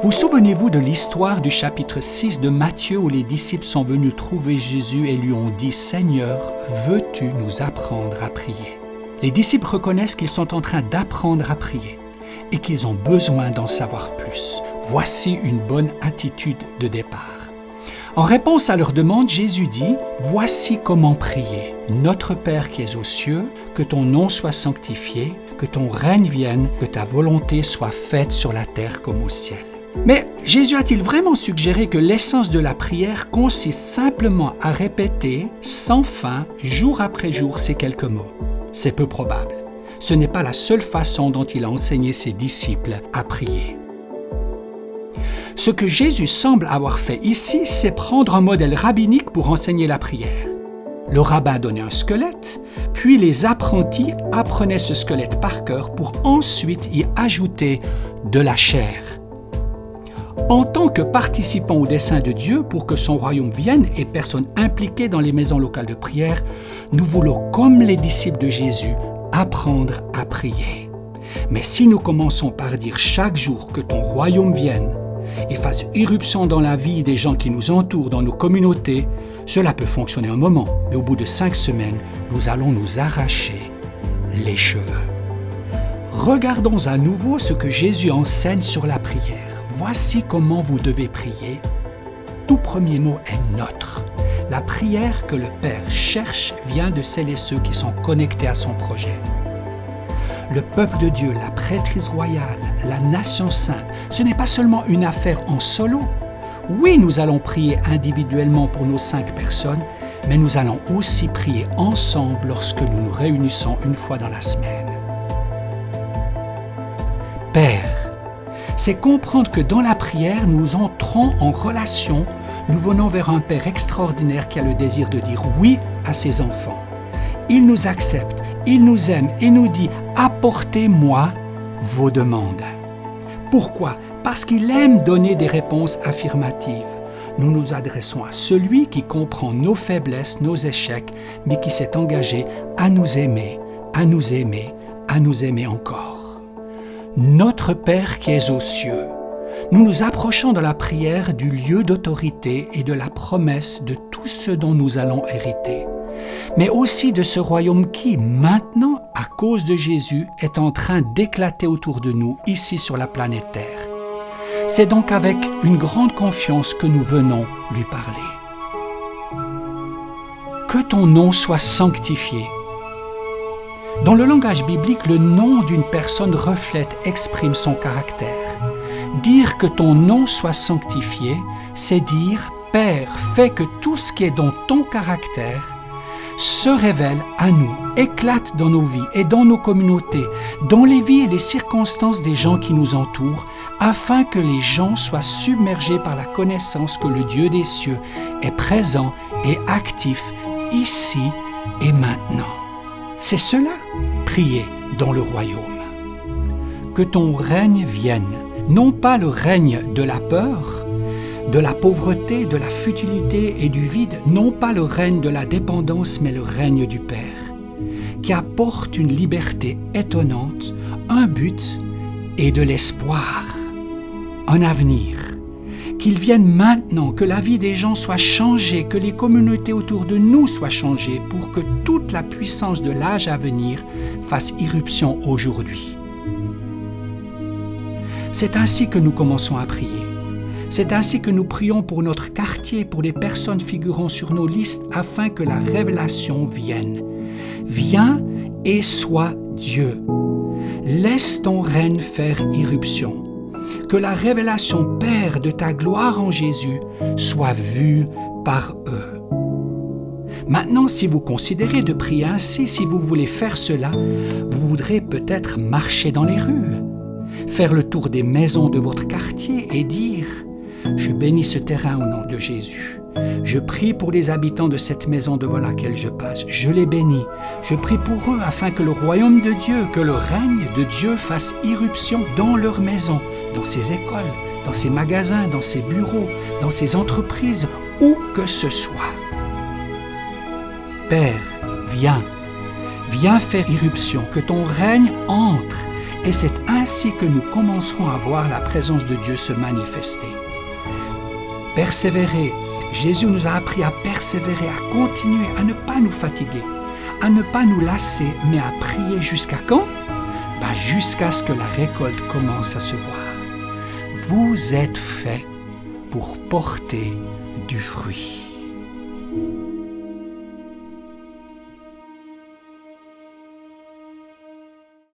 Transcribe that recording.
Vous souvenez-vous de l'histoire du chapitre 6 de Matthieu où les disciples sont venus trouver Jésus et lui ont dit « Seigneur, veux-tu nous apprendre à prier ?» Les disciples reconnaissent qu'ils sont en train d'apprendre à prier et qu'ils ont besoin d'en savoir plus. Voici une bonne attitude de départ. En réponse à leur demande, Jésus dit « Voici comment prier. Notre Père qui es aux cieux, que ton nom soit sanctifié, que ton règne vienne, que ta volonté soit faite sur la terre comme au ciel. » Mais Jésus a-t-il vraiment suggéré que l'essence de la prière consiste simplement à répéter sans fin, jour après jour, ces quelques mots? C'est peu probable. Ce n'est pas la seule façon dont il a enseigné ses disciples à prier. Ce que Jésus semble avoir fait ici, c'est prendre un modèle rabbinique pour enseigner la prière. Le rabbin donnait un squelette, puis les apprentis apprenaient ce squelette par cœur pour ensuite y ajouter de la chair. En tant que participants au dessein de Dieu pour que son royaume vienne et personnes impliquées dans les maisons locales de prière, nous voulons, comme les disciples de Jésus, apprendre à prier. Mais si nous commençons par dire chaque jour que ton royaume vienne et fasse irruption dans la vie des gens qui nous entourent, dans nos communautés, cela peut fonctionner un moment, mais au bout de 5 semaines, nous allons nous arracher les cheveux. Regardons à nouveau ce que Jésus enseigne sur la prière. Voici comment vous devez prier. Tout premier mot est « notre ». La prière que le Père cherche vient de celles et ceux qui sont connectés à son projet. Le peuple de Dieu, la prêtrise royale, la nation sainte, ce n'est pas seulement une affaire en solo. Oui, nous allons prier individuellement pour nos 5 personnes, mais nous allons aussi prier ensemble lorsque nous nous réunissons une fois dans la semaine. Père, c'est comprendre que dans la prière, nous entrons en relation, nous venons vers un Père extraordinaire qui a le désir de dire oui à ses enfants. Il nous accepte, il nous aime et nous dit « Apportez-moi vos demandes ». Pourquoi? Parce qu'il aime donner des réponses affirmatives. Nous nous adressons à celui qui comprend nos faiblesses, nos échecs, mais qui s'est engagé à nous aimer, à nous aimer, à nous aimer encore. Notre Père qui es aux cieux, nous nous approchons de la prière du lieu d'autorité et de la promesse de tout ce dont nous allons hériter, mais aussi de ce royaume qui, maintenant, à cause de Jésus, est en train d'éclater autour de nous, ici sur la planète Terre. C'est donc avec une grande confiance que nous venons lui parler. Que ton nom soit sanctifié. Dans le langage biblique, le nom d'une personne reflète, exprime son caractère. Dire que ton nom soit sanctifié, c'est dire « Père, fais que tout ce qui est dans ton caractère se révèle à nous, éclate dans nos vies et dans nos communautés, dans les vies et les circonstances des gens qui nous entourent, afin que les gens soient submergés par la connaissance que le Dieu des cieux est présent et actif ici et maintenant. » C'est cela, prier dans le royaume. Que ton règne vienne, non pas le règne de la peur, de la pauvreté, de la futilité et du vide, non pas le règne de la dépendance, mais le règne du Père, qui apporte une liberté étonnante, un but et de l'espoir, un avenir. Qu'il vienne maintenant, que la vie des gens soit changée, que les communautés autour de nous soient changées pour que toute la puissance de l'âge à venir fasse irruption aujourd'hui. C'est ainsi que nous commençons à prier. C'est ainsi que nous prions pour notre quartier, pour les personnes figurant sur nos listes, afin que la révélation vienne. Viens et sois Dieu. Laisse ton règne faire irruption. Que la révélation, Père, de ta gloire en Jésus soit vue par eux. Maintenant, si vous considérez de prier ainsi, si vous voulez faire cela, vous voudrez peut-être marcher dans les rues, faire le tour des maisons de votre quartier et dire « Je bénis ce terrain au nom de Jésus. Je prie pour les habitants de cette maison devant laquelle je passe. Je les bénis. Je prie pour eux afin que le royaume de Dieu, que le règne de Dieu fasse irruption dans leur maison, dans ces écoles, dans ces magasins, dans ces bureaux, dans ces entreprises, où que ce soit. Père, viens faire irruption, que ton règne entre Et c'est ainsi que nous commencerons à voir la présence de Dieu se manifester. Persévérer. Jésus nous a appris à persévérer, à continuer, à ne pas nous fatiguer, à ne pas nous lasser, mais à prier jusqu'à quand? Jusqu'à ce que la récolte commence à se voir. Vous êtes faits pour porter du fruit.